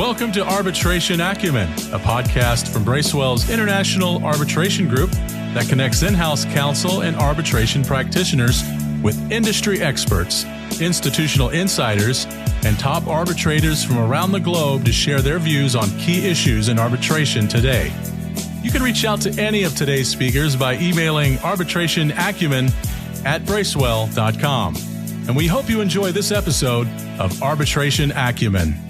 Welcome to Arbitration Acumen, a podcast from Bracewell's International Arbitration Group that connects in-house counsel and arbitration practitioners with industry experts, institutional insiders, and top arbitrators from around the globe to share their views on key issues in arbitration today. You can reach out to any of today's speakers by emailing arbitrationacumen@bracewell.com. And we hope you enjoy this episode of Arbitration Acumen.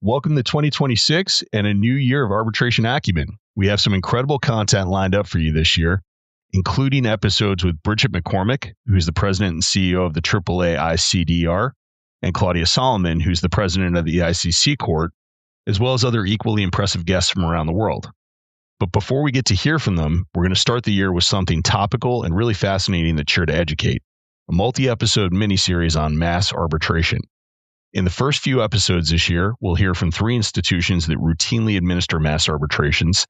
Welcome to 2026 and a new year of Arbitration Acumen. We have some incredible content lined up for you this year, including episodes with Bridget McCormick, who's the president and CEO of the AAA ICDR, and Claudia Solomon, who's the president of the ICC Court, as well as other equally impressive guests from around the world. But before we get to hear from them, we're going to start the year with something topical and really fascinating that's sure to educate, a multi-episode miniseries on mass arbitration. In the first few episodes this year, we'll hear from three institutions that routinely administer mass arbitrations,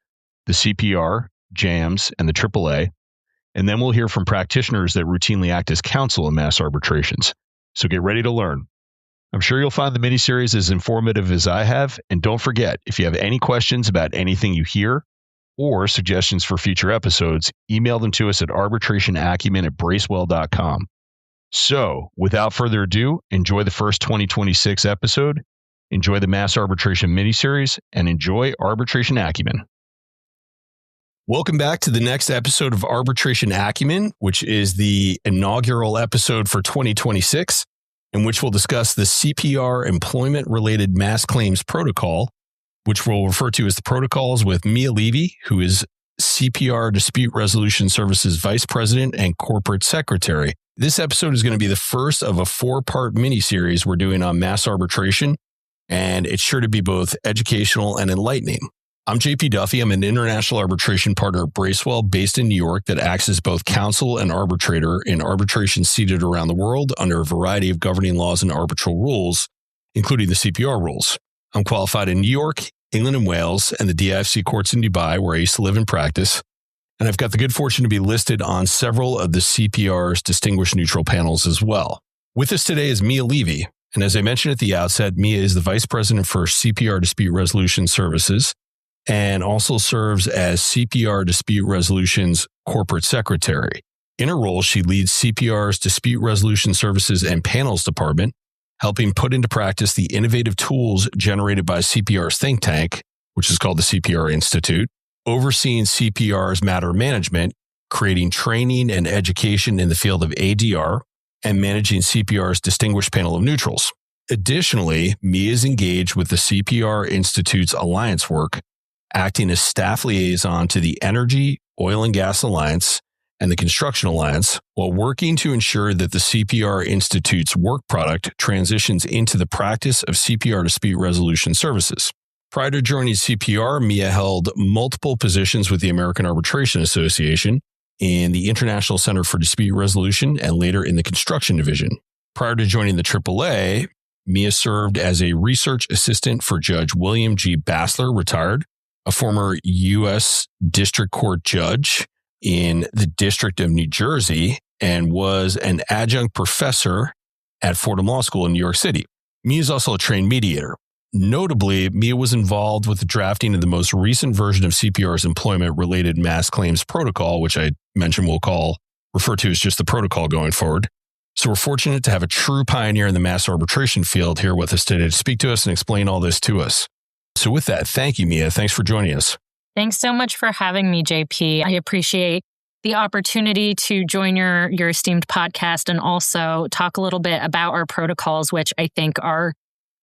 the CPR, JAMS, and the AAA, and then we'll hear from practitioners that routinely act as counsel in mass arbitrations. So get ready to learn. I'm sure you'll find the miniseries as informative as I have, and don't forget, if you have any questions about anything you hear or suggestions for future episodes, email them to us at arbitrationacumen@bracewell.com. So, without further ado, enjoy the first 2026 episode, enjoy the Mass Arbitration miniseries, and enjoy Arbitration Acumen. Welcome back to the next episode of Arbitration Acumen, which is the inaugural episode for 2026, in which we'll discuss the CPR Employment-Related Mass Claims Protocol, which we'll refer to as the protocols, with Mia Levi, who is CPR Dispute Resolution Services Vice President and Corporate Secretary. This episode is going to be the first of a 4-part mini-series we're doing on mass arbitration, and it's sure to be both educational and enlightening. I'm JP Duffy. I'm an international arbitration partner at Bracewell based in New York that acts as both counsel and arbitrator in arbitration seated around the world under a variety of governing laws and arbitral rules, including the CPR rules. I'm qualified in New York, England and Wales, and the DIFC courts in Dubai, where I used to live and practice. And I've got the good fortune to be listed on several of the CPR's distinguished neutral panels as well. With us today is Mia Levi. And as I mentioned at the outset, Mia is the Vice President for CPR Dispute Resolution Services and also serves as CPR Dispute Resolution's Corporate Secretary. In her role, she leads CPR's Dispute Resolution Services and Panels Department, helping put into practice the innovative tools generated by CPR's think tank, which is called the CPR Institute, overseeing CPR's matter management, creating training and education in the field of ADR, and managing CPR's distinguished panel of neutrals. Additionally, Mia is engaged with the CPR Institute's alliance work, acting as staff liaison to the Energy, Oil and Gas Alliance and the Construction Alliance, while working to ensure that the CPR Institute's work product transitions into the practice of CPR Dispute Resolution Services. Prior to joining CPR, Mia held multiple positions with the American Arbitration Association in the International Center for Dispute Resolution and later in the Construction Division. Prior to joining the AAA, Mia served as a research assistant for Judge William G. Bassler, retired, a former U.S. District Court judge in the District of New Jersey, and was an adjunct professor at Fordham Law School in New York City. Mia is also a trained mediator. Notably, Mia was involved with the drafting of the most recent version of CPR's Employment-Related Mass Claims Protocol, which I mentioned we'll refer to as just the protocol going forward. So we're fortunate to have a true pioneer in the mass arbitration field here with us today to speak to us and explain all this to us. So with that, thank you, Mia. Thanks for joining us. Thanks so much for having me, JP. I appreciate the opportunity to join your esteemed podcast and also talk a little bit about our protocols, which I think are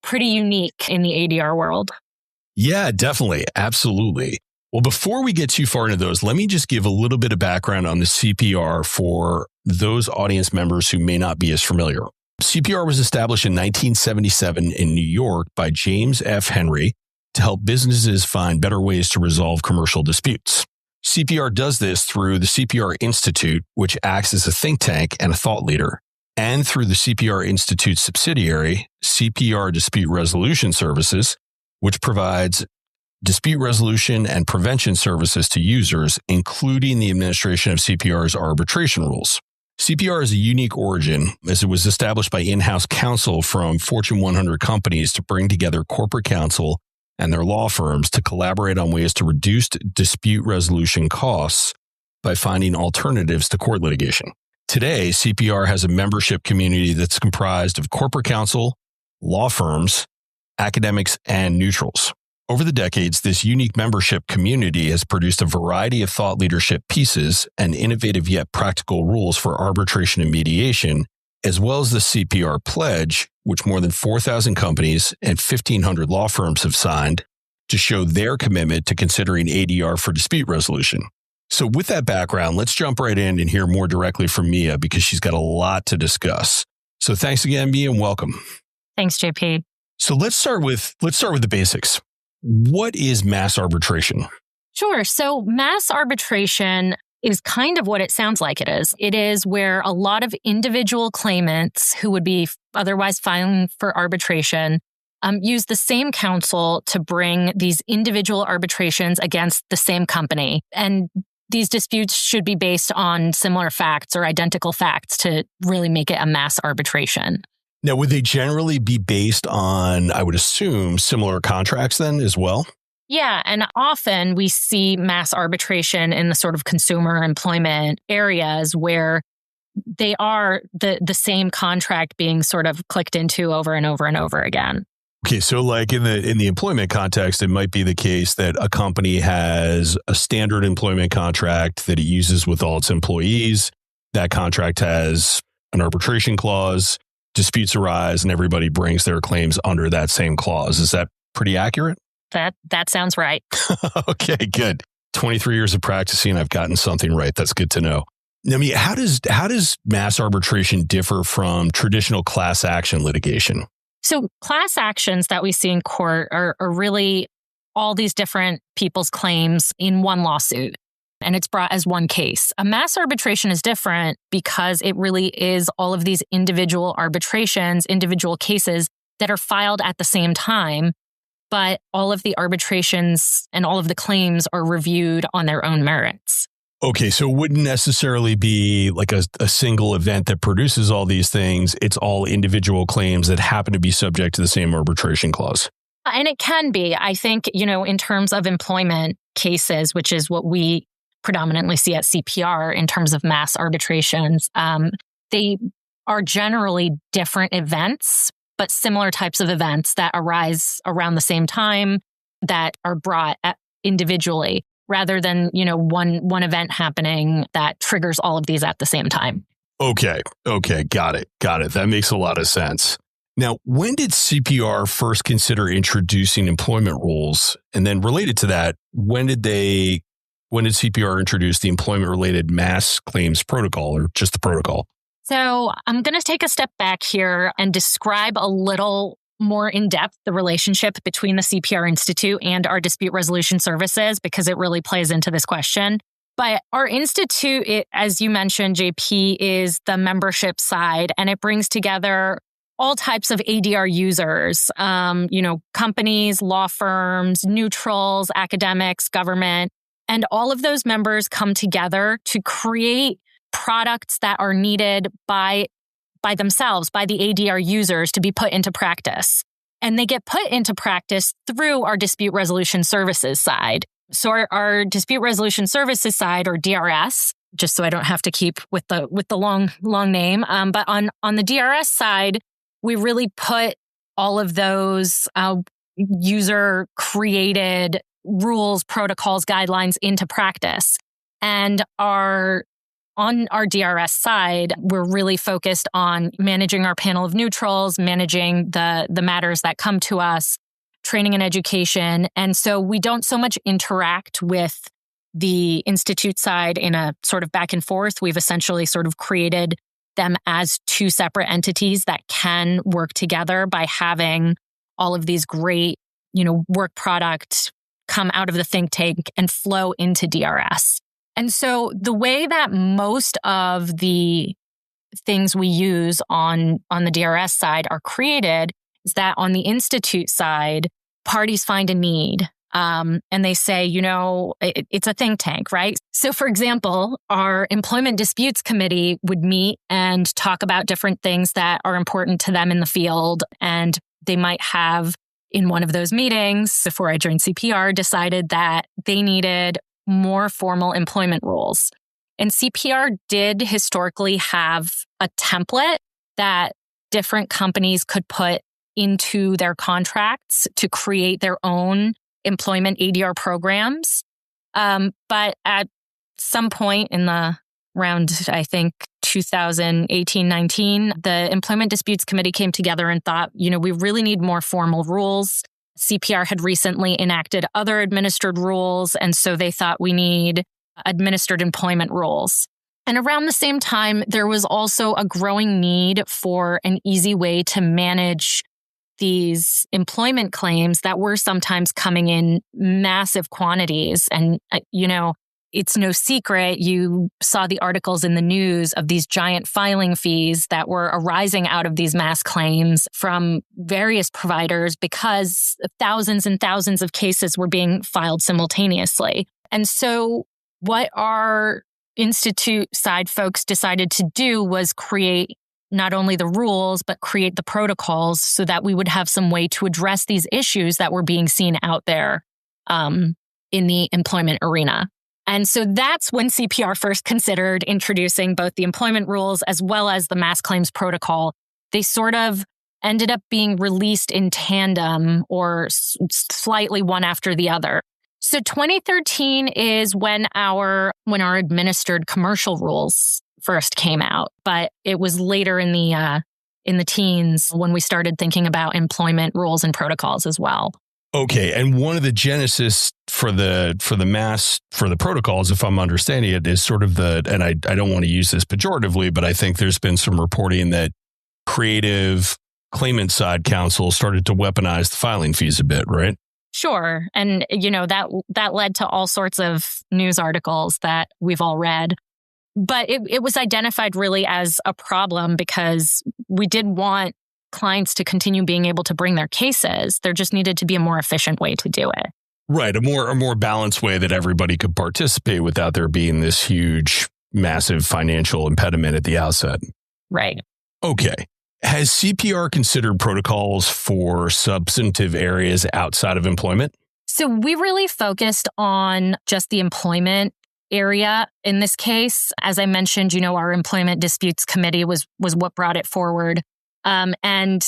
pretty unique in the ADR world. Yeah, definitely. Absolutely. Well, before we get too far into those, let me just give a little bit of background on the CPR for those audience members who may not be as familiar. CPR was established in 1977 in New York by James F. Henry to help businesses find better ways to resolve commercial disputes. CPR does this through the CPR Institute, which acts as a think tank and a thought leader, and through the CPR Institute subsidiary, CPR Dispute Resolution Services, which provides dispute resolution and prevention services to users, including the administration of CPR's arbitration rules. CPR is a unique origin as it was established by in-house counsel from Fortune 100 companies to bring together corporate counsel and their law firms to collaborate on ways to reduce dispute resolution costs by finding alternatives to court litigation. Today, CPR has a membership community that's comprised of corporate counsel, law firms, academics, and neutrals. Over the decades, this unique membership community has produced a variety of thought leadership pieces and innovative yet practical rules for arbitration and mediation, as well as the CPR Pledge, which more than 4,000 companies and 1,500 law firms have signed to show their commitment to considering ADR for dispute resolution. So with that background, let's jump right in and hear more directly from Mia because she's got a lot to discuss. So thanks again, Mia, and welcome. Thanks, JP. So let's start with the basics. What is mass arbitration? Sure. So mass arbitration is kind of what it sounds like it is. It is where a lot of individual claimants who would be otherwise filing for arbitration use the same counsel to bring these individual arbitrations against the same company. And these disputes should be based on similar facts or identical facts to really make it a mass arbitration. Now, would they generally be based on, I would assume, similar contracts then as well? Yeah. And often we see mass arbitration in the sort of consumer employment areas where they are the same contract being sort of clicked into over and over and over again. Okay, so like in the employment context, it might be the case that a company has a standard employment contract that it uses with all its employees. That contract has an arbitration clause. Disputes arise and everybody brings their claims under that same clause. Is that pretty accurate? That sounds right. Okay, good. 23 years of practicing, I've gotten something right. That's good to know. Now, Mia, how does mass arbitration differ from traditional class action litigation? So class actions that we see in court are really all these different people's claims in one lawsuit. And it's brought as one case. A mass arbitration is different because it really is all of these individual arbitrations, individual cases that are filed at the same time, but all of the arbitrations and all of the claims are reviewed on their own merits. Okay, so it wouldn't necessarily be like a single event that produces all these things. It's all individual claims that happen to be subject to the same arbitration clause. And it can be. I think, in terms of employment cases, which is what we predominantly see at CPR in terms of mass arbitrations, they are generally different events, but similar types of events that arise around the same time that are brought individually rather than, one event happening that triggers all of these at the same time. Okay. Got it. That makes a lot of sense. Now, when did CPR first consider introducing employment rules? And then related to that, when did CPR introduce the employment-related mass claims protocol or just the protocol? So I'm going to take a step back here and describe a little more in depth the relationship between the CPR Institute and our dispute resolution services because it really plays into this question. But our institute, as you mentioned, JP, is the membership side, and it brings together all types of ADR users, companies, law firms, neutrals, academics, government, and all of those members come together to create products that are needed by themselves, by the ADR users to be put into practice. And they get put into practice through our dispute resolution services side. So our dispute resolution services side, or DRS, just so I don't have to keep with the long name. But on the DRS side, we really put all of those user created rules, protocols, guidelines into practice. And on our DRS side, we're really focused on managing our panel of neutrals, managing the matters that come to us, training and education. And so we don't so much interact with the institute side in a sort of back and forth. We've essentially sort of created them as two separate entities that can work together by having all of these great, work product come out of the think tank and flow into DRS. And so the way that most of the things we use on the DRS side are created is that on the institute side, parties find a need. And they say, it's a think tank, right? So for example, our Employment Disputes Committee would meet and talk about different things that are important to them in the field. And they might have, in one of those meetings, before I joined CPR, decided that they needed more formal employment rules. And CPR did historically have a template that different companies could put into their contracts to create their own employment ADR programs. But at some point in the around, I think, 2018-19, the Employment Disputes Committee came together and thought, we really need more formal rules. CPR had recently enacted other administered rules, and so they thought we need administered employment rules. And around the same time, there was also a growing need for an easy way to manage these employment claims that were sometimes coming in massive quantities. And, it's no secret. You saw the articles in the news of these giant filing fees that were arising out of these mass claims from various providers because thousands and thousands of cases were being filed simultaneously. And so what our institute side folks decided to do was create not only the rules, but create the protocols so that we would have some way to address these issues that were being seen out there in the employment arena. And so that's when CPR first considered introducing both the employment rules as well as the mass claims protocol. They sort of ended up being released in tandem or slightly one after the other. So 2013 is when our administered commercial rules first came out, but it was later in the teens when we started thinking about employment rules and protocols as well. Okay, and one of the genesis for the protocols, if I'm understanding it, is sort of and I don't want to use this pejoratively, but I think there's been some reporting that creative claimant side counsel started to weaponize the filing fees a bit, right? Sure, and that led to all sorts of news articles that we've all read. But it was identified really as a problem because we did want clients to continue being able to bring their cases. There just needed to be a more efficient way to do it. Right. A more balanced way that everybody could participate without there being this huge, massive financial impediment at the outset. Right. Okay. Has CPR considered protocols for substantive areas outside of employment? So we really focused on just the employment area in this case. As I mentioned, our Employment Disputes Committee was what brought it forward. And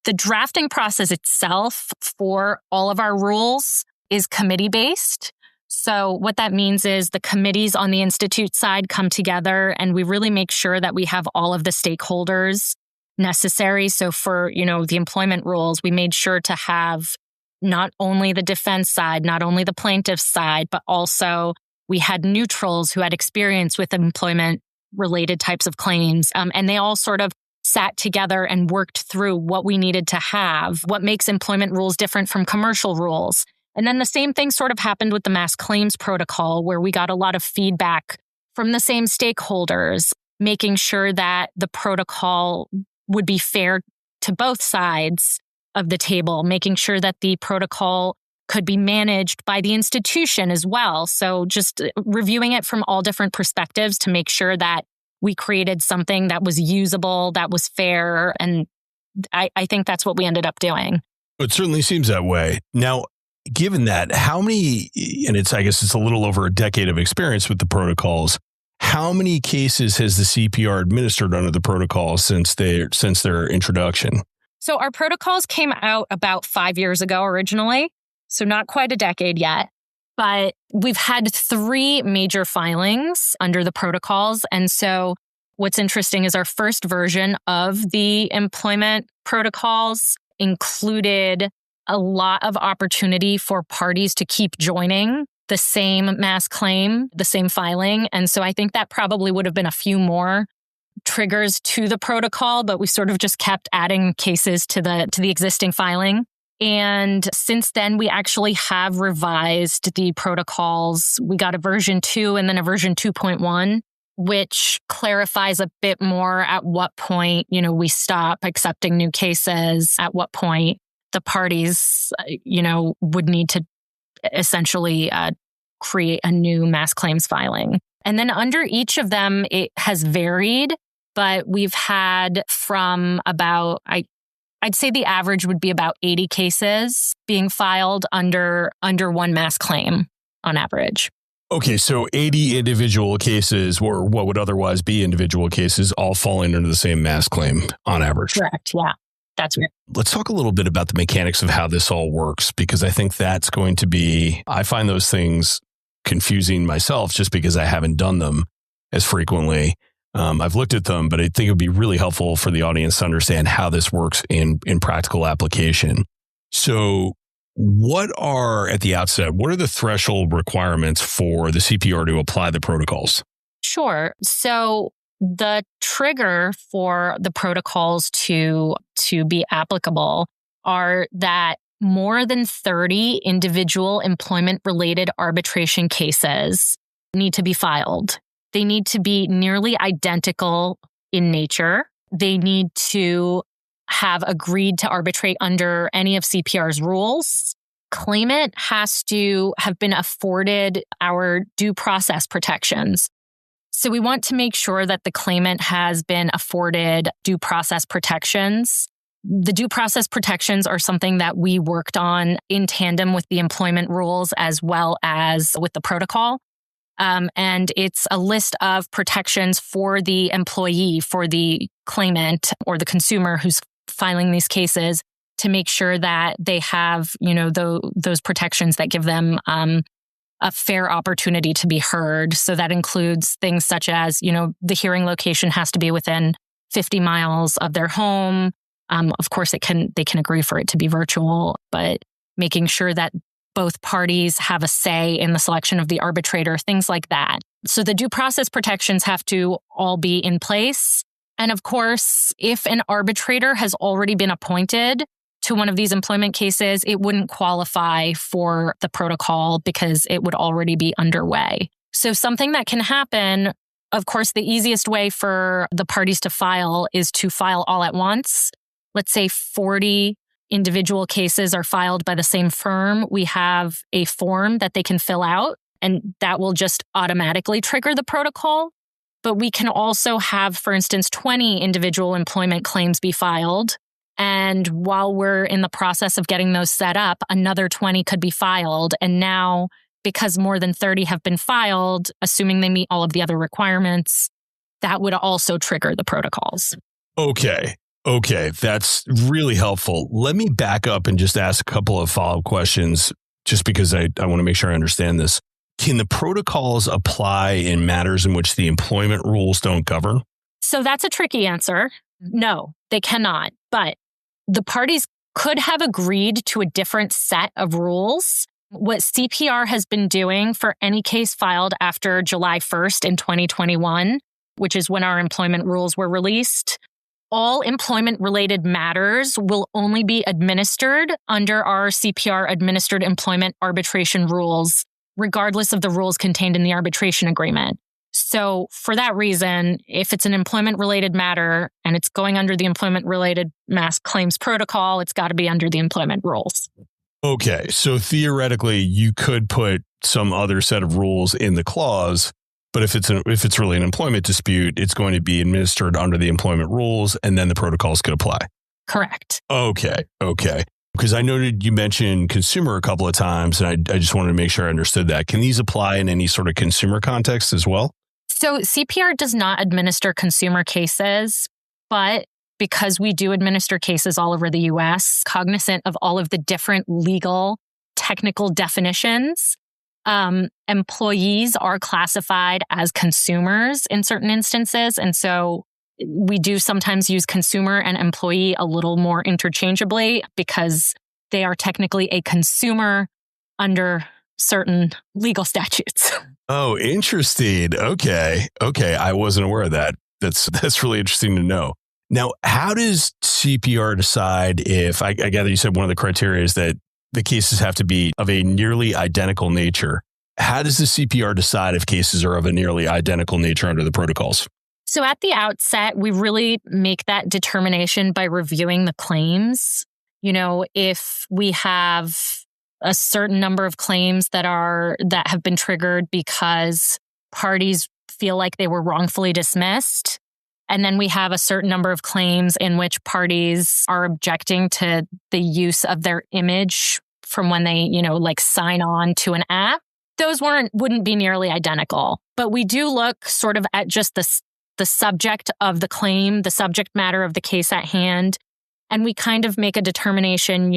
the drafting process itself for all of our rules is committee-based. So what that means is the committees on the institute side come together and we really make sure that we have all of the stakeholders necessary. So for, the employment rules, we made sure to have not only the defense side, not only the plaintiff side, but also we had neutrals who had experience with employment-related types of claims. And they all sort of sat together and worked through what we needed to have, what makes employment rules different from commercial rules. And then the same thing sort of happened with the mass claims protocol, where we got a lot of feedback from the same stakeholders, making sure that the protocol would be fair to both sides of the table, making sure that the protocol could be managed by the institution as well. So just reviewing it from all different perspectives to make sure that we created something that was usable, that was fair. And I think that's what we ended up doing. It certainly seems that way. Now, given that, how many, and I guess it's a little over a decade of experience with the protocols, how many cases has the CPR administered under the protocol since their introduction? So our protocols came out about 5 years ago originally, so not quite a decade yet. But we've had 3 major filings under the protocols. And so what's interesting is our first version of the employment protocols included a lot of opportunity for parties to keep joining the same mass claim, the same filing. And so I think that probably would have been a few more triggers to the protocol, but we sort of just kept adding cases to the existing filing. And since then, we actually have revised the protocols. We got a version 2 and then a version 2.1, which clarifies a bit more at what point, we stop accepting new cases, at what point the parties, would need to essentially create a new mass claims filing. And then under each of them, it has varied, but we've had from about, I'd say the average would be about 80 cases being filed under one mass claim on average. Okay, so 80 individual cases, or what would otherwise be individual cases, all falling under the same mass claim on average. Correct, yeah. That's right. Let's talk a little bit about the mechanics of how this all works, because I think that's going to be, I find those things confusing myself just because I haven't done them as frequently. I've looked at them, but I think it would be really helpful for the audience to understand how this works in practical application. So what are the threshold requirements for the CPR to apply the protocols? Sure. So the trigger for the protocols to be applicable are that more than 30 individual employment-related arbitration cases need to be filed. They need to be nearly identical in nature. They need to have agreed to arbitrate under any of CPR's rules. Claimant has to have been afforded our due process protections. So we want to make sure that the claimant has been afforded due process protections. The due process protections are something that we worked on in tandem with the employment rules as well as with the protocol. And it's a list of protections for the employee, for the claimant or the consumer who's filing these cases to make sure that they have, those protections that give them a fair opportunity to be heard. So that includes things such as, the hearing location has to be within 50 miles of their home. Of course, they can agree for it to be virtual, but making sure that both parties have a say in the selection of the arbitrator, things like that. So the due process protections have to all be in place. And of course, if an arbitrator has already been appointed to one of these employment cases, it wouldn't qualify for the protocol because it would already be underway. So something that can happen, of course, the easiest way for the parties to file is to file all at once. Let's say 40 individual cases are filed by the same firm. We have a form that they can fill out, and that will just automatically trigger the protocol. But we can also have, for instance, 20 individual employment claims be filed. And while we're in the process of getting those set up, another 20 could be filed. And now, because more than 30 have been filed, assuming they meet all of the other requirements, that would also trigger the protocols. Okay, that's really helpful. Let me back up and just ask a couple of follow-up questions, just because I want to make sure I understand this. Can the protocols apply in matters in which the employment rules don't govern? So that's a tricky answer. No, they cannot. But the parties could have agreed to a different set of rules. What CPR has been doing for any case filed after July 1st in 2021, which is when our employment rules were released, all employment-related matters will only be administered under our CPR administered employment arbitration rules, regardless of the rules contained in the arbitration agreement. So for that reason, if it's an employment-related matter and it's going under the employment-related mass claims protocol, it's got to be under the employment rules. Okay, so theoretically, you could put some other set of rules in the clause, but if it's really an employment dispute, it's going to be administered under the employment rules, and then the protocols could apply. Correct. Okay. Because I noted you mentioned consumer a couple of times, and I just wanted to make sure I understood that. Can these apply in any sort of consumer context as well? So CPR does not administer consumer cases, but because we do administer cases all over the U.S., cognizant of all of the different legal technical definitions, employees are classified as consumers in certain instances. And so we do sometimes use consumer and employee a little more interchangeably because they are technically a consumer under certain legal statutes. Oh, interesting. Okay. I wasn't aware of that. That's really interesting to know. Now, how does CPR decide if, I gather you said one of the criteria is that the cases have to be of a nearly identical nature. How does the CPR decide if cases are of a nearly identical nature under the protocols? So at the outset, we really make that determination by reviewing the claims. If we have a certain number of claims that have been triggered because parties feel like they were wrongfully dismissed. And then we have a certain number of claims in which parties are objecting to the use of their image from when they, sign on to an app. Those wouldn't be nearly identical. But we do look sort of at just the subject of the claim, the subject matter of the case at hand. And we kind of make a determination,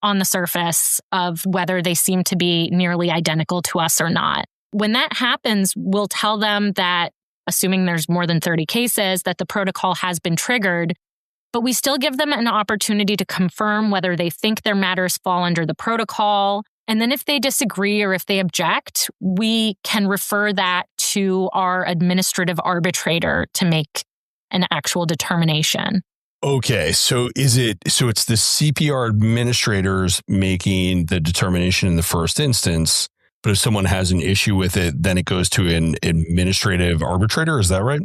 on the surface of whether they seem to be nearly identical to us or not. When that happens, we'll tell them that, assuming there's more than 30 cases, that the protocol has been triggered, but we still give them an opportunity to confirm whether they think their matters fall under the protocol. And then if they disagree or if they object, we can refer that to our administrative arbitrator to make an actual determination. Okay, so it's the CPR administrators making the determination in the first instance, but if someone has an issue with it, then it goes to an administrative arbitrator. Is that right?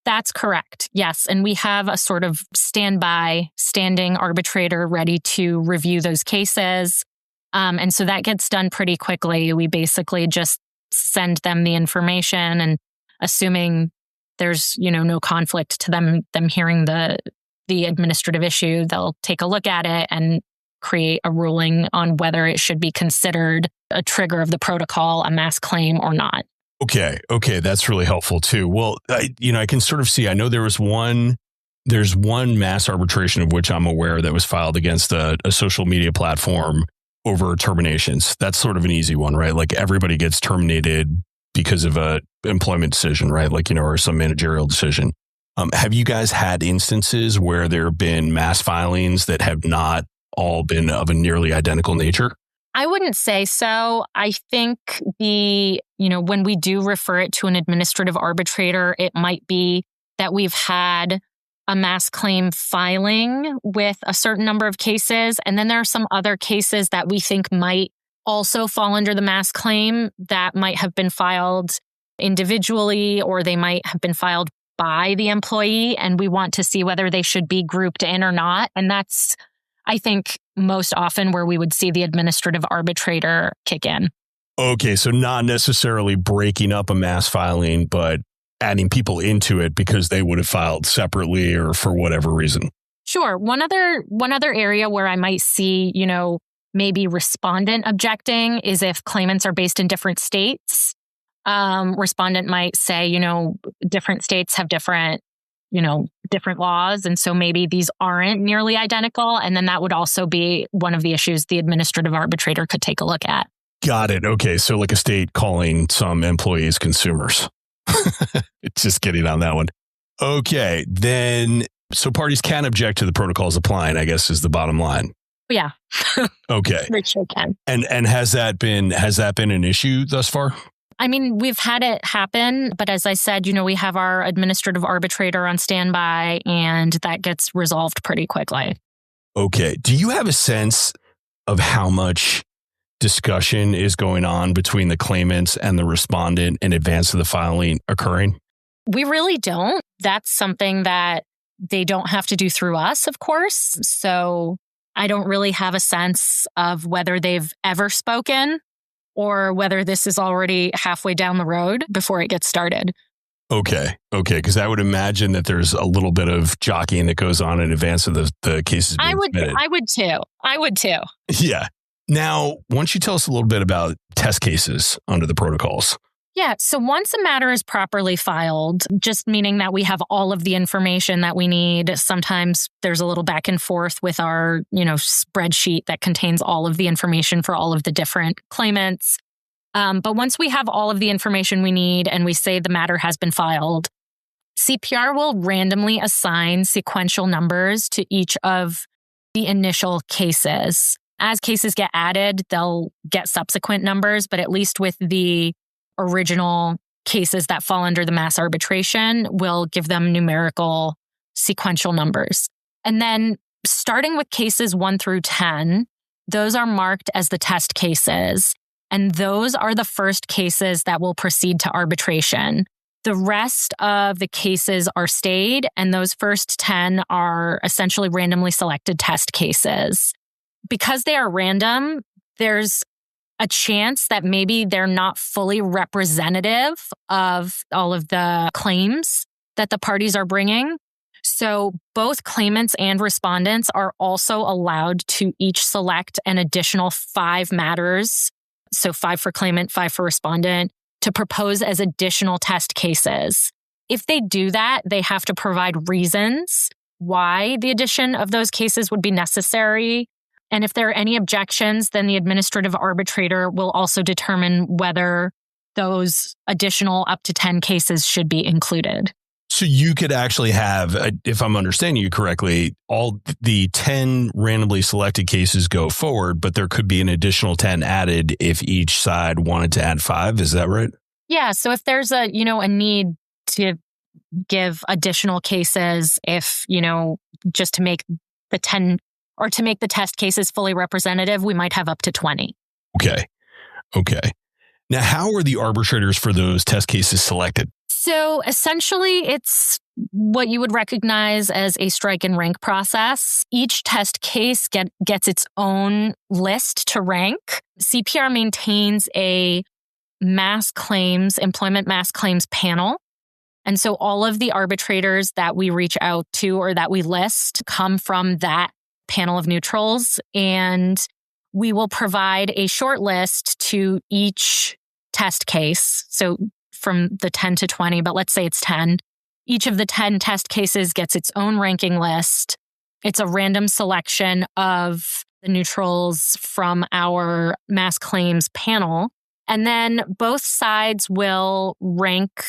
That's correct. Yes. And we have a sort of standing arbitrator ready to review those cases. And so that gets done pretty quickly. We basically just send them the information, and assuming there's, no conflict to them hearing the administrative issue, they'll take a look at it and create a ruling on whether it should be considered a trigger of the protocol, a mass claim or not. Okay. That's really helpful too. Well, I can sort of see, I know there's one mass arbitration of which I'm aware that was filed against a social media platform over terminations. That's sort of an easy one, right? Like everybody gets terminated because of a employment decision, right? Like, or some managerial decision. Have you guys had instances where there have been mass filings that have not all been of a nearly identical nature? I wouldn't say so. I think when we do refer it to an administrative arbitrator, it might be that we've had a mass claim filing with a certain number of cases. And then there are some other cases that we think might also fall under the mass claim that might have been filed individually, or they might have been filed by the employee. And we want to see whether they should be grouped in or not. And that's, I think, most often where we would see the administrative arbitrator kick in. Okay, so not necessarily breaking up a mass filing, but adding people into it because they would have filed separately or for whatever reason. Sure. One other area where I might see, maybe respondent objecting is if claimants are based in different states. Respondent might say, different states have different laws. And so maybe these aren't nearly identical. And then that would also be one of the issues the administrative arbitrator could take a look at. Got it. Okay. So like a state calling some employees consumers. Just kidding on that one. Okay. Then, so parties can object to the protocols applying, I guess, is the bottom line. Yeah. Okay. They sure can. And has that been an issue thus far? I mean, we've had it happen, but as I said, we have our administrative arbitrator on standby, and that gets resolved pretty quickly. Okay. Do you have a sense of how much discussion is going on between the claimants and the respondent in advance of the filing occurring? We really don't. That's something that they don't have to do through us, of course. So I don't really have a sense of whether they've ever spoken or whether this is already halfway down the road before it gets started. Okay. Because I would imagine that there's a little bit of jockeying that goes on in advance of the cases being submitted. I would too. Yeah. Now, why don't you tell us a little bit about test cases under the protocols? Yeah. So once a matter is properly filed, just meaning that we have all of the information that we need. Sometimes there's a little back and forth with our, spreadsheet that contains all of the information for all of the different claimants. But once we have all of the information we need and we say the matter has been filed, CPR will randomly assign sequential numbers to each of the initial cases. As cases get added, they'll get subsequent numbers, but at least with the original cases that fall under the mass arbitration, we'll give them numerical sequential numbers. And then starting with cases 1 through 10, those are marked as the test cases. And those are the first cases that will proceed to arbitration. The rest of the cases are stayed, and those first 10 are essentially randomly selected test cases. Because they are random, there's a chance that maybe they're not fully representative of all of the claims that the parties are bringing. So both claimants and respondents are also allowed to each select an additional 5 matters, so 5 for claimant, 5 for respondent, to propose as additional test cases. If they do that, they have to provide reasons why the addition of those cases would be necessary. And if there are any objections, then the administrative arbitrator will also determine whether those additional up to 10 cases should be included. So you could actually have, if I'm understanding you correctly, all the 10 randomly selected cases go forward, but there could be an additional 10 added if each side wanted to add 5. Is that right? Yeah. So if there's a need to give additional cases, if, just to make the 10 or to make the test cases fully representative, we might have up to 20. Okay. Now, how are the arbitrators for those test cases selected? So essentially, it's what you would recognize as a strike and rank process. Each test case gets its own list to rank. CPR maintains a employment mass claims panel. And so all of the arbitrators that we reach out to or that we list come from that panel of neutrals, and we will provide a short list to each test case. So from the 10 to 20, but let's say it's 10. Each of the 10 test cases gets its own ranking list. It's a random selection of the neutrals from our mass claims panel. And then both sides will rank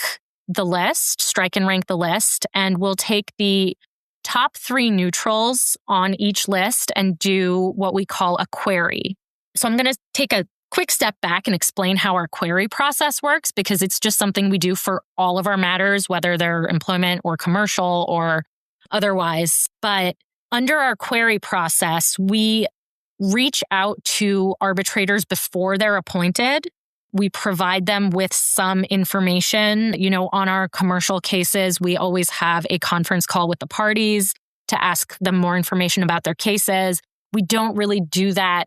the list, strike and rank the list, and we'll take the top 3 neutrals on each list and do what we call a query. So I'm going to take a quick step back and explain how our query process works, because it's just something we do for all of our matters, whether they're employment or commercial or otherwise. But under our query process, we reach out to arbitrators before they're appointed. We provide them with some information. On our commercial cases, we always have a conference call with the parties to ask them more information about their cases. We don't really do that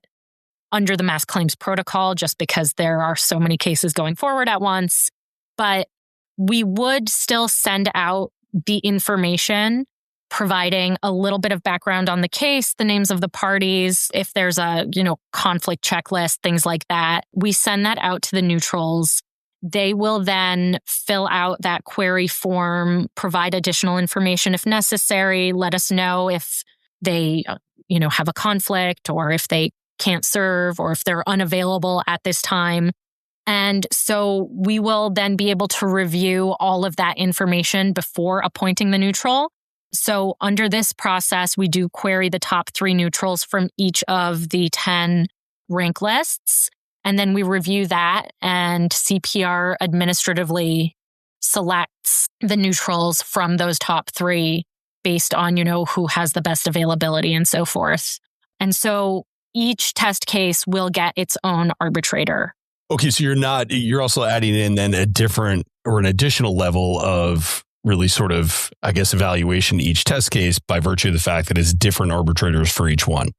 under the mass claims protocol just because there are so many cases going forward at once. But we would still send out the information, providing a little bit of background on the case, the names of the parties, if there's a, conflict checklist, things like that. We send that out to the neutrals. They will then fill out that query form, provide additional information if necessary, let us know if they, have a conflict or if they can't serve or if they're unavailable at this time. And so we will then be able to review all of that information before appointing the neutral. So under this process, we do query the top 3 neutrals from each of the 10 rank lists. And then we review that, and CPR administratively selects the neutrals from those top 3 based on, who has the best availability and so forth. And so each test case will get its own arbitrator. Okay, so you're also adding in then a different or an additional level of really sort of, evaluation each test case by virtue of the fact that it's different arbitrators for each one.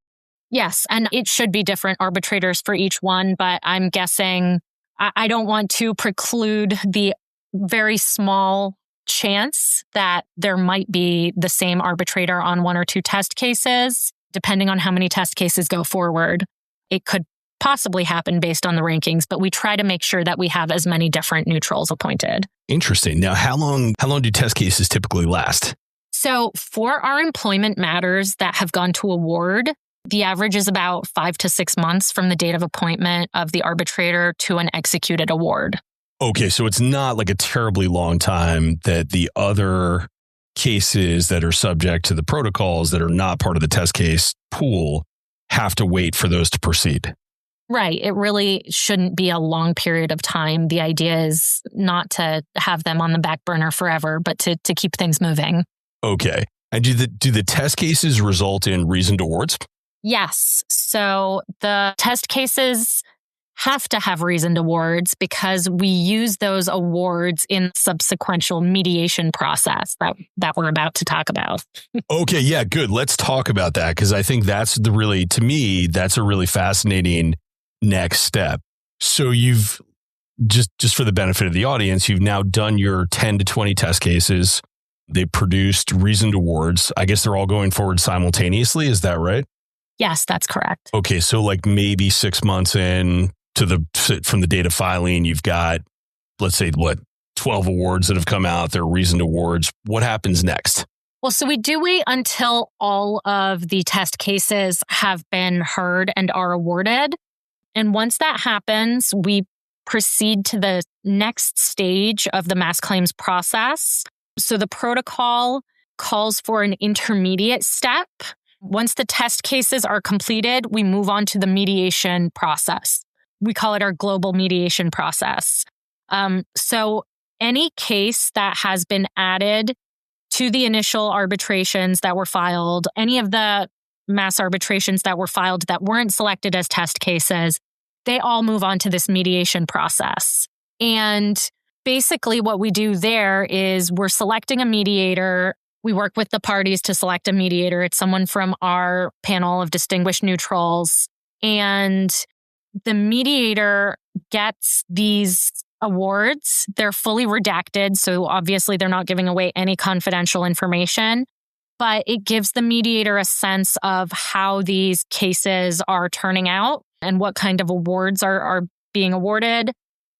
Yes, and it should be different arbitrators for each one, but I'm guessing I don't want to preclude the very small chance that there might be the same arbitrator on 1 or 2 test cases. Depending on how many test cases go forward, it could possibly happen based on the rankings, but we try to make sure that we have as many different neutrals appointed. Interesting. Now, how long do test cases typically last? So for our employment matters that have gone to award, the average is about 5 to 6 months from the date of appointment of the arbitrator to an executed award. Okay, so it's not like a terribly long time that the other cases that are subject to the protocols that are not part of the test case pool have to wait for those to proceed. Right. It really shouldn't be a long period of time. The idea is not to have them on the back burner forever, but to keep things moving. Okay. And do the test cases result in reasoned awards? Yes. So the test cases have to have reasoned awards because we use those awards in the subsequent mediation process that we're about to talk about. Okay, yeah, good. Let's talk about that because I think to me, that's a really fascinating next step? So you've just for the benefit of the audience, you've now done your 10 to 20 test cases. They produced reasoned awards. I guess they're all going forward simultaneously. Is that right? Yes, that's correct. Okay. So like maybe 6 months in from the date of filing, you've got, let's say 12 awards that have come out. They're reasoned awards. What happens next? Well, so we do wait until all of the test cases have been heard and are awarded. And once that happens, we proceed to the next stage of the mass claims process. So the protocol calls for an intermediate step. Once the test cases are completed, we move on to the mediation process. We call it our global mediation process. So any case that has been added to the initial arbitrations that were filed, any of the mass arbitrations that were filed that weren't selected as test cases, they all move on to this mediation process. And basically what we do there is we're selecting a mediator. We work with the parties to select a mediator. It's someone from our panel of distinguished neutrals. And the mediator gets these awards. They're fully redacted. So obviously they're not giving away any confidential information, but it gives the mediator a sense of how these cases are turning out and what kind of awards are being awarded.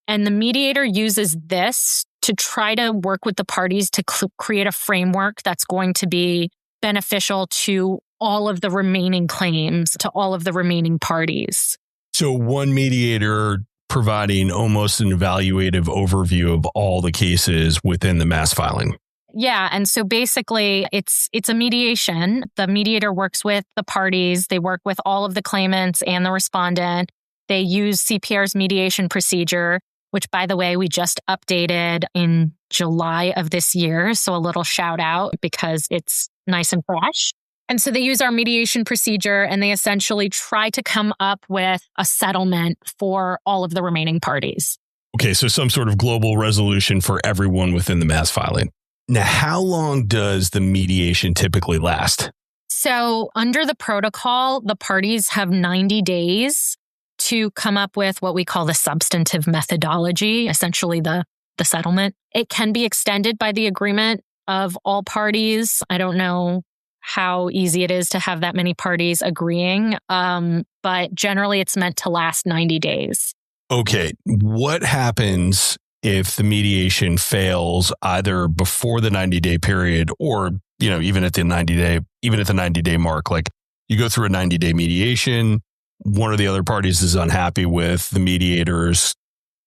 And the mediator uses this to try to work with the parties to create a framework that's going to be beneficial to all of the remaining claims, to all of the remaining parties. So one mediator providing almost an evaluative overview of all the cases within the mass filing. Yeah. And so basically it's a mediation. The mediator works with the parties. They work with all of the claimants and the respondent. They use CPR's mediation procedure, which, by the way, we just updated in July of this year. So a little shout out because it's nice and fresh. And so they use our mediation procedure and they essentially try to come up with a settlement for all of the remaining parties. Okay. So some sort of global resolution for everyone within the mass filing. Now, how long does the mediation typically last? So under the protocol, the parties have 90 days to come up with what we call the substantive methodology, essentially the settlement. It can be extended by the agreement of all parties. I don't know how easy it is to have that many parties agreeing, but generally it's meant to last 90 days. Okay. What happens if the mediation fails either before the 90-day period or, even at the 90-day mark? Like you go through a 90-day mediation, one or the other parties is unhappy with the mediator's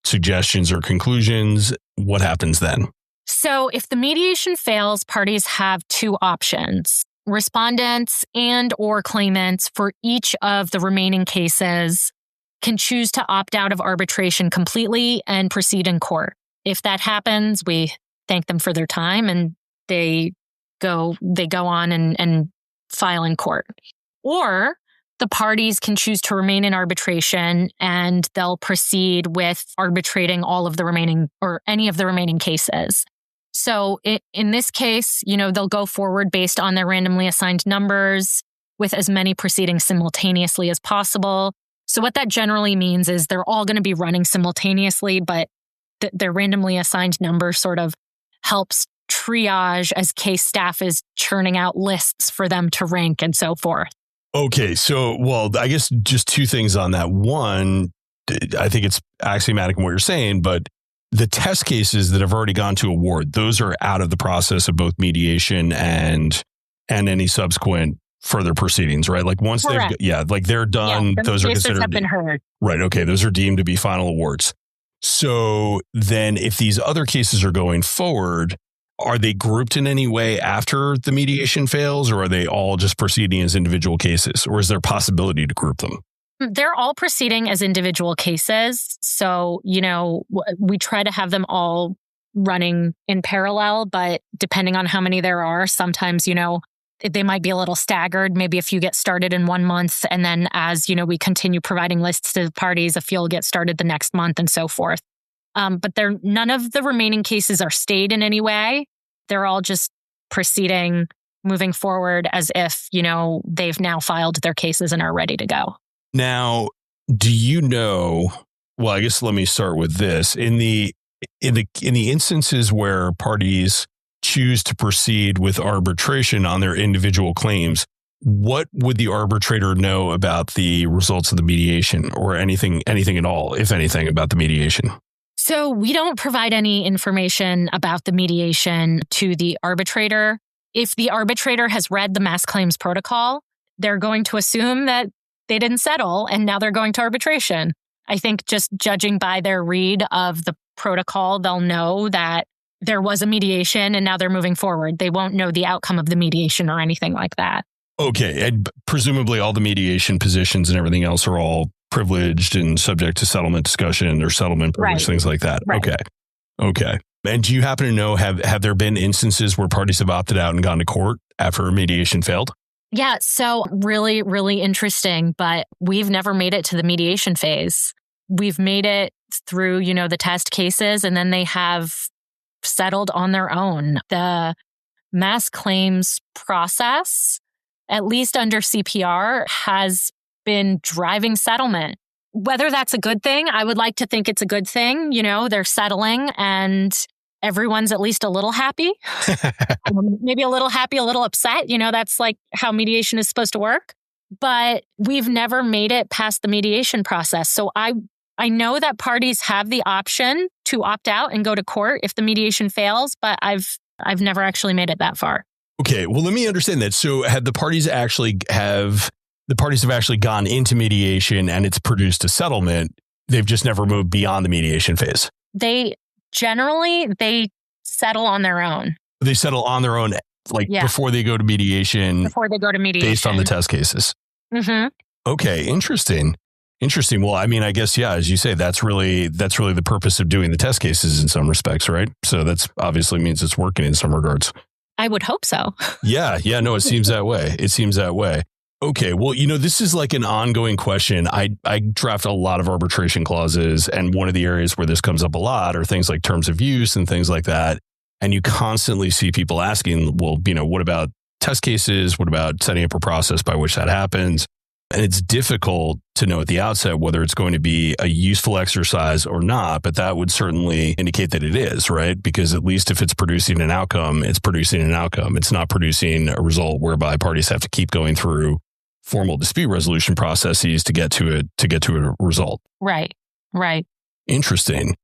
suggestions or conclusions. What happens then? So if the mediation fails, parties have two options. Respondents and or claimants for each of the remaining cases can choose to opt out of arbitration completely and proceed in court. If that happens, we thank them for their time and they go on and file in court. Or the parties can choose to remain in arbitration and they'll proceed with arbitrating all of the remaining or any of the remaining cases. So in this case, they'll go forward based on their randomly assigned numbers with as many proceedings simultaneously as possible. So what that generally means is they're all going to be running simultaneously, but their randomly assigned number sort of helps triage as case staff is churning out lists for them to rank and so forth. Okay. So, I guess just two things on that. One, I think it's axiomatic in what you're saying, but the test cases that have already gone to award, those are out of the process of both mediation and any subsequent further proceedings, right? Like once Correct. They're done. Yeah, those are considered. Have been heard. Right. Okay. Those are deemed to be final awards. So then if these other cases are going forward, are they grouped in any way after the mediation fails, or are they all just proceeding as individual cases, or is there a possibility to group them? They're all proceeding as individual cases. So, we try to have them all running in parallel, but depending on how many there are, sometimes, they might be a little staggered. Maybe a few get started in 1 month. And then as, we continue providing lists to the parties, a few will get started the next month and so forth. But none of the remaining cases are stayed in any way. They're all just proceeding, moving forward as if, they've now filed their cases and are ready to go. Now, do you know, well, I guess let me start with this. In the instances where parties choose to proceed with arbitration on their individual claims, what would the arbitrator know about the results of the mediation, or anything at all, if anything, about the mediation? So we don't provide any information about the mediation to the arbitrator. If the arbitrator has read the mass claims protocol, they're going to assume that they didn't settle and now they're going to arbitration. I think just judging by their read of the protocol, they'll know that there was a mediation and now they're moving forward. They won't know the outcome of the mediation or anything like that. Okay. And presumably all the mediation positions and everything else are all privileged and subject to settlement discussion or settlement privilege, Right. things like that. Right. Okay. And do you happen to know, have there been instances where parties have opted out and gone to court after a mediation failed? Yeah, so really, really interesting, but we've never made it to the mediation phase. We've made it through, the test cases, and then they have settled on their own. The mass claims process, at least under CPR, has been driving settlement. Whether that's a good thing, I would like to think it's a good thing. They're settling and everyone's at least a little happy, maybe a little happy, a little upset. That's like how mediation is supposed to work. But we've never made it past the mediation process. So I know that parties have the option to opt out and go to court if the mediation fails, but I've never actually made it that far. Okay, well, let me understand that. So have the parties have actually gone into mediation and it's produced a settlement? They've just never moved beyond the mediation phase. They settle on their own. They settle on their own, before they go to mediation. Before they go to mediation. Based on the test cases. Mm-hmm. Okay, interesting. Well, I mean, I guess, yeah, as you say, that's really the purpose of doing the test cases in some respects, right? So that's obviously means it's working in some regards. I would hope so. Yeah, no, it seems that way. Okay, well, this is like an ongoing question. I draft a lot of arbitration clauses, and one of the areas where this comes up a lot are things like terms of use and things like that. And you constantly see people asking, well, what about test cases? What about setting up a process by which that happens? And it's difficult to know at the outset whether it's going to be a useful exercise or not, but that would certainly indicate that it is, right? Because at least if it's producing an outcome, it's producing an outcome. It's not producing a result whereby parties have to keep going through formal dispute resolution processes to get to a result. Right. Interesting.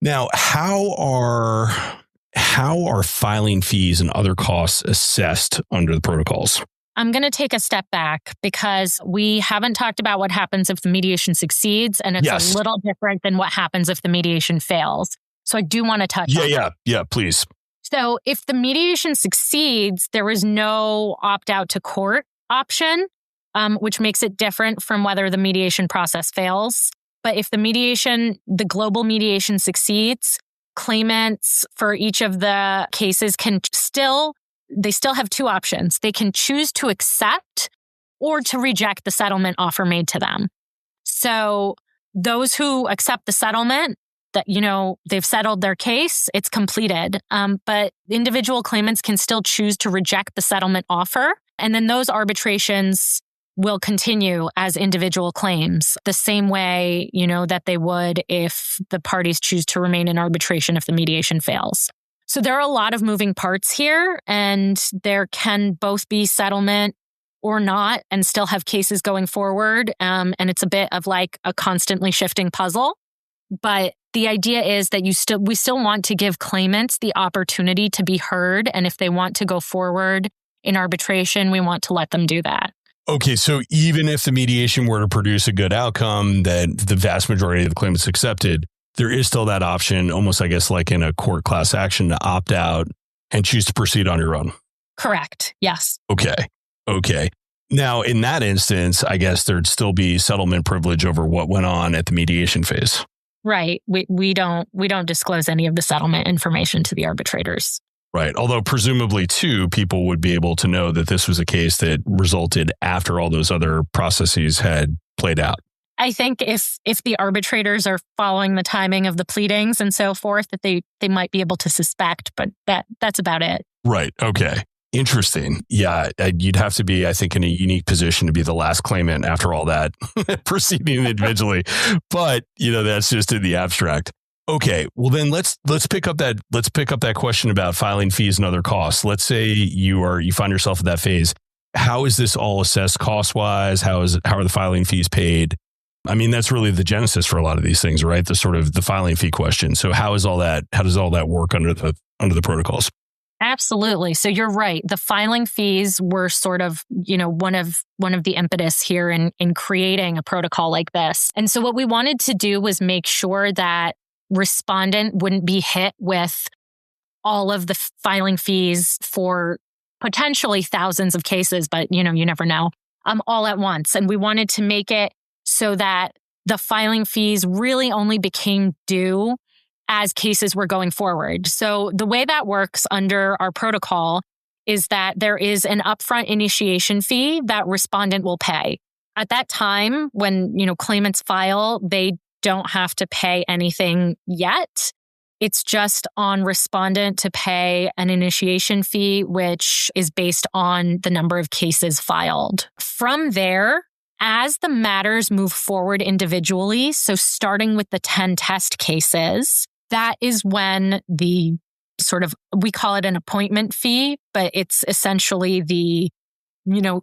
Now, how are filing fees and other costs assessed under the protocols? I'm going to take a step back because we haven't talked about what happens if the mediation succeeds, and it's a little different than what happens if the mediation fails. So I do want to touch on that. Yeah, please. So if the mediation succeeds, there is no opt-out to court option, which makes it different from whether the mediation process fails. But if the global mediation succeeds, claimants for each of the cases they still have two options. They can choose to accept or to reject the settlement offer made to them. So those who accept the settlement, that, they've settled their case, it's completed. But individual claimants can still choose to reject the settlement offer. And then those arbitrations will continue as individual claims the same way, that they would if the parties choose to remain in arbitration if the mediation fails. So there are a lot of moving parts here, and there can both be settlement or not and still have cases going forward. And it's a bit of like a constantly shifting puzzle. But the idea is that we still want to give claimants the opportunity to be heard. And if they want to go forward in arbitration, we want to let them do that. Okay, so even if the mediation were to produce a good outcome that the vast majority of the claimants accepted, there is still that option, almost, I guess, like in a court class action, to opt out and choose to proceed on your own. Correct. Yes. Okay. Now, in that instance, I guess there'd still be settlement privilege over what went on at the mediation phase. Right. We don't disclose any of the settlement information to the arbitrators. Right. Although presumably, too, people would be able to know that this was a case that resulted after all those other processes had played out. I think if the arbitrators are following the timing of the pleadings and so forth, that they might be able to suspect, but that's about it. Right. Okay. Interesting. Yeah, you'd have to be, I think, in a unique position to be the last claimant after all that proceeding individually. But, that's just in the abstract. Okay, well then let's pick up that question about filing fees and other costs. Let's say you find yourself at that phase. How is this all assessed cost-wise? How are the filing fees paid? I mean, that's really the genesis for a lot of these things, right? The sort of the filing fee question. So how does all that work under the protocols? Absolutely. So you're right. The filing fees were sort of, one of the impetus here in creating a protocol like this. And so what we wanted to do was make sure that respondent wouldn't be hit with all of the filing fees for potentially thousands of cases, but you never know, all at once. And we wanted to make it so that the filing fees really only became due as cases were going forward. So the way that works under our protocol is that there is an upfront initiation fee that respondent will pay. At that time, when, claimants file, they don't have to pay anything yet. It's just on respondent to pay an initiation fee, which is based on the number of cases filed. From there, as the matters move forward individually, so starting with the 10 test cases, that is when the we call it an appointment fee, but it's essentially the,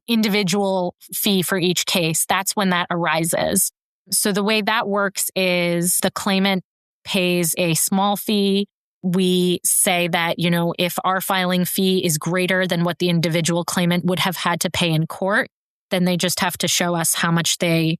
individual fee for each case. That's when that arises. So the way that works is the claimant pays a small fee. We say that, if our filing fee is greater than what the individual claimant would have had to pay in court, then they just have to show us how much they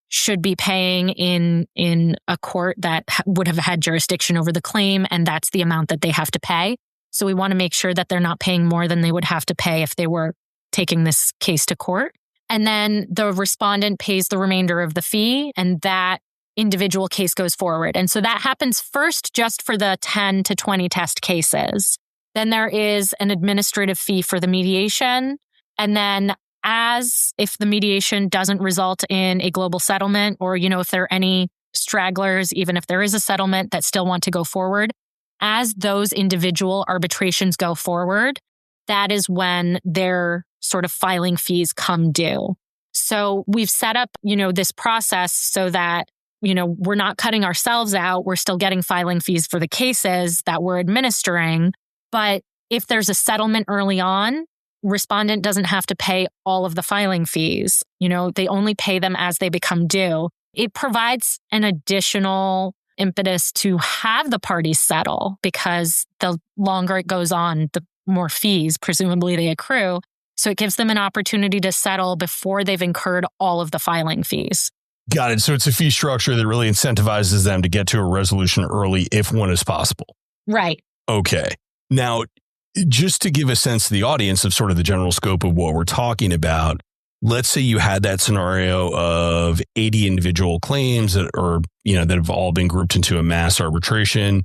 should be paying in a court that would have had jurisdiction over the claim, and that's the amount that they have to pay. So we want to make sure that they're not paying more than they would have to pay if they were taking this case to court. And then the respondent pays the remainder of the fee, and that individual case goes forward. And so that happens first just for the 10 to 20 test cases. Then there is an administrative fee for the mediation. And then if the mediation doesn't result in a global settlement, or, if there are any stragglers, even if there is a settlement that still want to go forward, as those individual arbitrations go forward, that is when their sort of filing fees come due. So we've set up, this process so that, we're not cutting ourselves out. We're still getting filing fees for the cases that we're administering. But if there's a settlement early on, respondent doesn't have to pay all of the filing fees. They only pay them as they become due. It provides an additional impetus to have the parties settle, because the longer it goes on, the more fees presumably they accrue. So it gives them an opportunity to settle before they've incurred all of the filing fees. Got it. So it's a fee structure that really incentivizes them to get to a resolution early if one is possible. Right. Okay. Now, just to give a sense to the audience of sort of the general scope of what we're talking about, let's say you had that scenario of 80 individual claims that have all been grouped into a mass arbitration.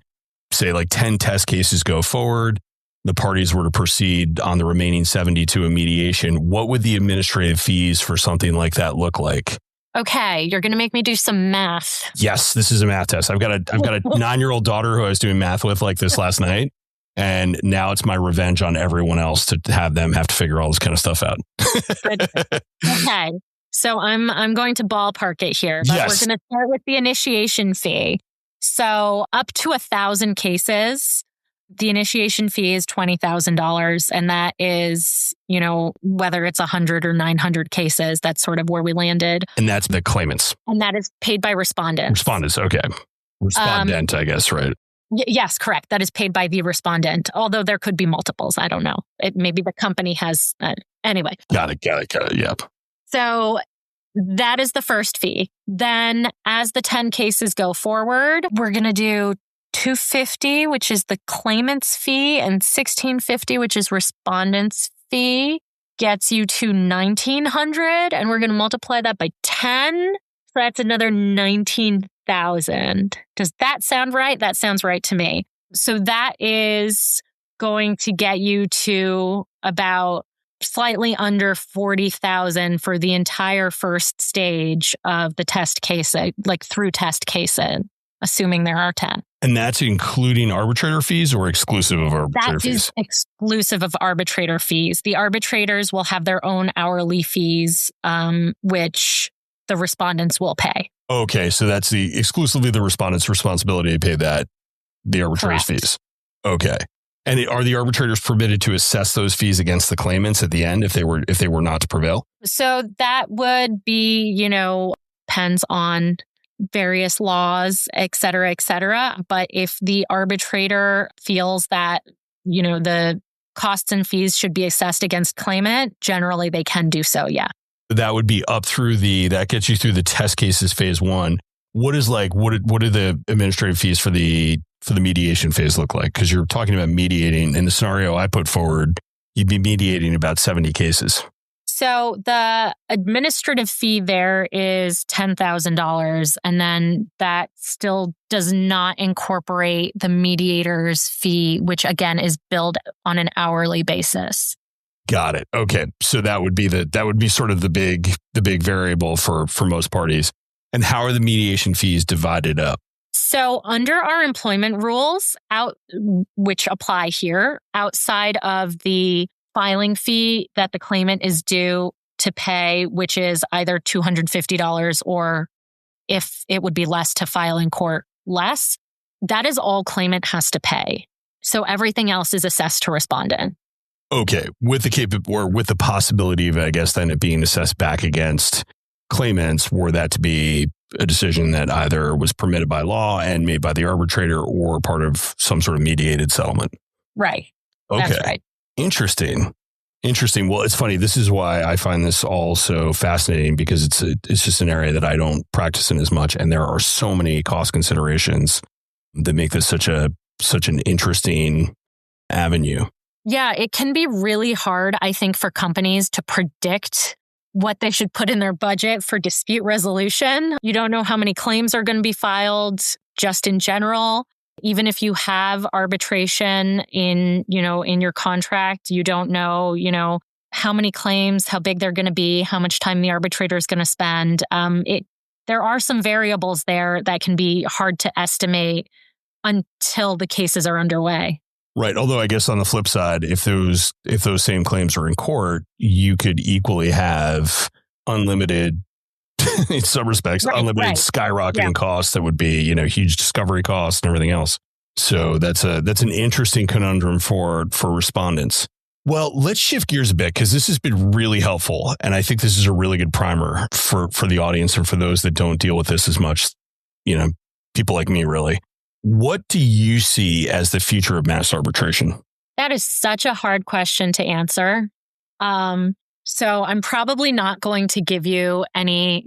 Say like 10 test cases go forward. The parties were to proceed on the remaining 70 to a mediation. What would the administrative fees for something like that look like? Okay, you're going to make me do some math. Yes, this is a math test. I've got a 9-year-old daughter who I was doing math with like this last night. And now it's my revenge on everyone else to have them have to figure all this kind of stuff out. Okay. So I'm going to ballpark it here, but Yes. We're going to start with the initiation fee. So up to 1,000 cases, the initiation fee is $20,000. And that is, whether it's 100 or 900 cases, that's sort of where we landed. And that's the claimants. And that is paid by respondents. Respondents. Okay. Respondent, I guess, right? Yes, correct. That is paid by the respondent, although there could be multiples. I don't know. Maybe the company has, anyway. Got it. Yep. So that is the first fee. Then as the 10 cases go forward, we're going to do $250, which is the claimant's fee, and $1,650, which is respondent's fee, gets you to $1,900. And we're going to multiply that by 10. So that's another $19,000. Does that sound right? That sounds right to me. So that is going to get you to about slightly under $40,000 for the entire first stage of the test case, like through test cases. assuming there are 10. And that's including arbitrator fees or exclusive of arbitrator fees? That is exclusive of arbitrator fees. The arbitrators will have their own hourly fees, which the respondents will pay. Okay, so that's exclusively the respondent's responsibility to pay the arbitrator's Correct. fees. Okay. And are the arbitrators permitted to assess those fees against the claimants at the end if they were not to prevail? So that would be, depends on various laws, et cetera, et cetera. But if the arbitrator feels that, the costs and fees should be assessed against claimant, generally they can do so, yeah. That would be up through that gets you through the test cases phase 1. What do the administrative fees for the mediation phase look like? Because you're talking about mediating. In the scenario I put forward, you'd be mediating about 70 cases. So the administrative fee there is $10,000, and then that still does not incorporate the mediator's fee, which again is billed on an hourly basis. Got it. Okay, so that would be sort of the big variable for most parties. And how are the mediation fees divided up? So under our employment rules, which apply here, outside of the filing fee that the claimant is due to pay, which is either $250 or if it would be less to file in court, less, that is all claimant has to pay. So everything else is assessed to respondent. Okay, with the possibility of, I guess, then it being assessed back against claimants, were that to be a decision that either was permitted by law and made by the arbitrator or part of some sort of mediated settlement. Right. Okay. That's right. Interesting. Well, it's funny. This is why I find this all so fascinating, because it's just an area that I don't practice in as much. And there are so many cost considerations that make this such an interesting avenue. Yeah, it can be really hard, I think, for companies to predict what they should put in their budget for dispute resolution. You don't know how many claims are going to be filed just in general. Even if you have arbitration in your contract, you don't know, how many claims, how big they're going to be, how much time the arbitrator is going to spend. There are some variables there that can be hard to estimate until the cases are underway. Right. Although I guess on the flip side, if those same claims are in court, you could equally have unlimited, in some respects, unlimited skyrocketing costs that would be, huge discovery costs and everything else. So that's an interesting conundrum for respondents. Well, let's shift gears a bit, because this has been really helpful. And I think this is a really good primer for the audience and for those that don't deal with this as much, people like me, really. What do you see as the future of mass arbitration? That is such a hard question to answer. So I'm probably not going to give you any,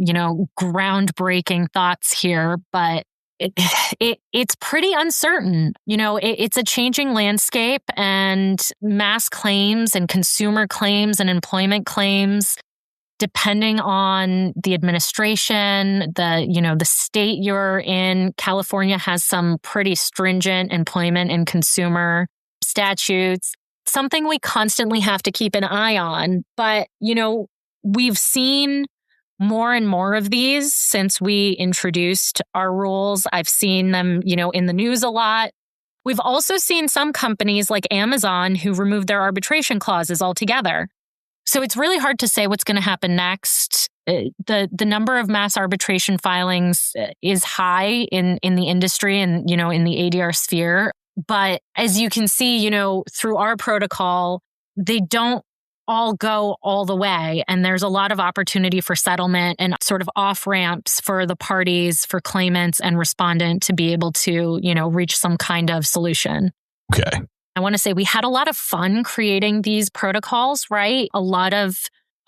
groundbreaking thoughts here, but it's pretty uncertain. It's a changing landscape, and mass claims and consumer claims and employment claims, depending on the administration, the state you're in. California has some pretty stringent employment and consumer statutes, something we constantly have to keep an eye on. But, we've seen more and more of these since we introduced our rules. I've seen them, in the news a lot. We've also seen some companies like Amazon who removed their arbitration clauses altogether. So it's really hard to say what's going to happen next. The number of mass arbitration filings is high in the industry and, in the ADR sphere. But as you can see, through our protocol, they don't all go all the way. And there's a lot of opportunity for settlement and sort of off ramps for the parties, for claimants and respondent to be able to, reach some kind of solution. Okay. I want to say we had a lot of fun creating these protocols, right? A lot of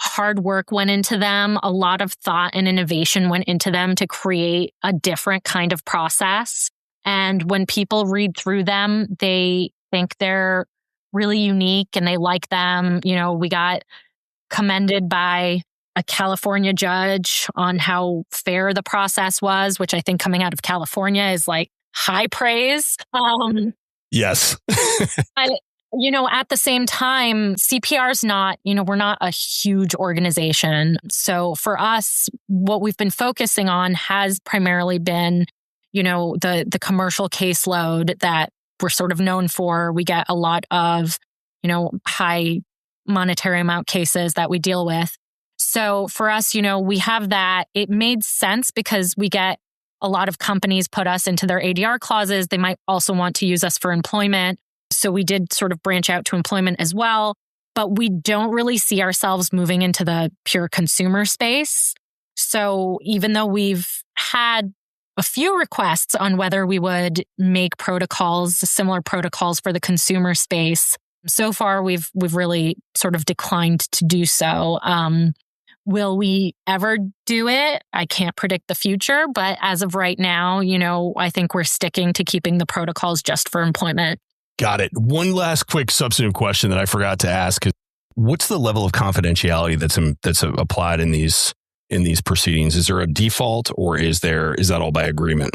hard work went into them. A lot of thought and innovation went into them to create a different kind of process. And when people read through them, they think they're really unique and they like them. We got commended by a California judge on how fair the process was, which I think coming out of California is like high praise. Yes. At the same time, CPR's not, we're not a huge organization. So for us, what we've been focusing on has primarily been, the commercial caseload that we're sort of known for. We get a lot of, high monetary amount cases that we deal with. So for us, we have that. It made sense because we get a lot of companies put us into their ADR clauses. They might also want to use us for employment. So we did sort of branch out to employment as well. But we don't really see ourselves moving into the pure consumer space. So even though we've had a few requests on whether we would make similar protocols for the consumer space, so far we've really sort of declined to do so. Will we ever do it? I can't predict the future, but as of right now, I think we're sticking to keeping the protocols just for employment. Got it. One last quick substantive question that I forgot to ask is, what's the level of confidentiality that's applied in these proceedings? Is there a default, or is that all by agreement?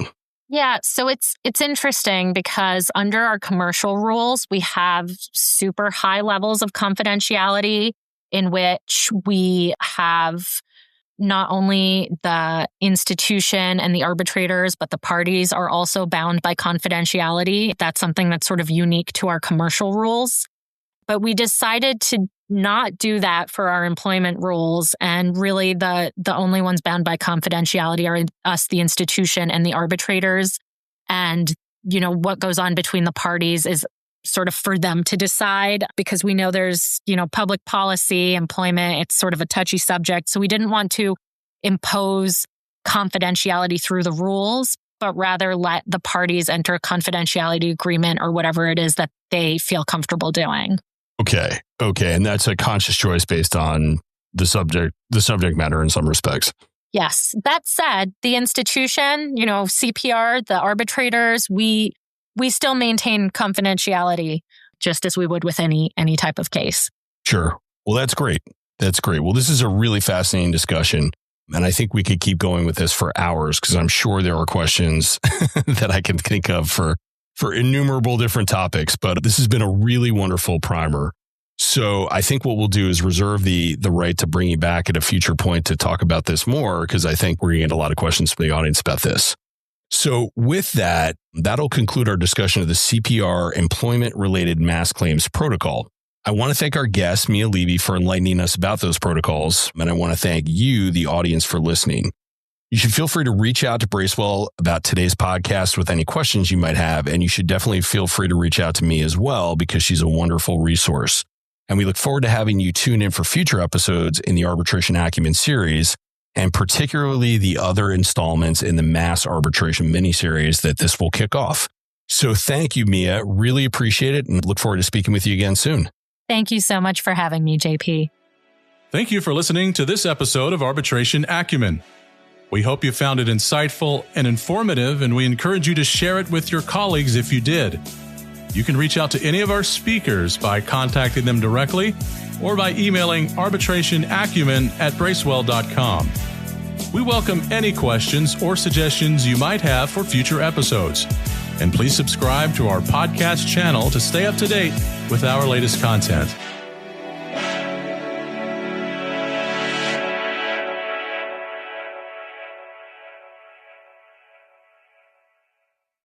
Yeah, so it's interesting because under our commercial rules, we have super high levels of confidentiality in which we have not only the institution and the arbitrators, but the parties are also bound by confidentiality. That's something that's sort of unique to our commercial rules. But we decided to not do that for our employment rules. And really the only ones bound by confidentiality are us, the institution, and the arbitrators. And, what goes on between the parties is sort of for them to decide, because we know there's, public policy, employment, it's sort of a touchy subject. So we didn't want to impose confidentiality through the rules, but rather let the parties enter a confidentiality agreement or whatever it is that they feel comfortable doing. Okay. And that's a conscious choice based on the subject matter in some respects. Yes. That said, the institution, CPR, the arbitrators, we still maintain confidentiality just as we would with any type of case. Sure. Well, that's great. Well, this is a really fascinating discussion. And I think we could keep going with this for hours, because I'm sure there are questions that I can think of for innumerable different topics. But this has been a really wonderful primer. So I think what we'll do is reserve the right to bring you back at a future point to talk about this more, because I think we're going to get a lot of questions from the audience about this. So with that, that'll conclude our discussion of the CPR employment-related mass claims protocol. I want to thank our guest, Mia Levi, for enlightening us about those protocols. And I want to thank you, the audience, for listening. You should feel free to reach out to Bracewell about today's podcast with any questions you might have. And you should definitely feel free to reach out to me as well, because she's a wonderful resource. And we look forward to having you tune in for future episodes in the Arbitration Acumen series, and particularly the other installments in the mass arbitration miniseries that this will kick off. So thank you, Mia. Really appreciate it, and look forward to speaking with you again soon. Thank you so much for having me, JP. Thank you for listening to this episode of Arbitration Acumen. We hope you found it insightful and informative, and we encourage you to share it with your colleagues if you did. You can reach out to any of our speakers by contacting them directly or by emailing arbitrationacumen@bracewell.com. We welcome any questions or suggestions you might have for future episodes. And please subscribe to our podcast channel to stay up to date with our latest content.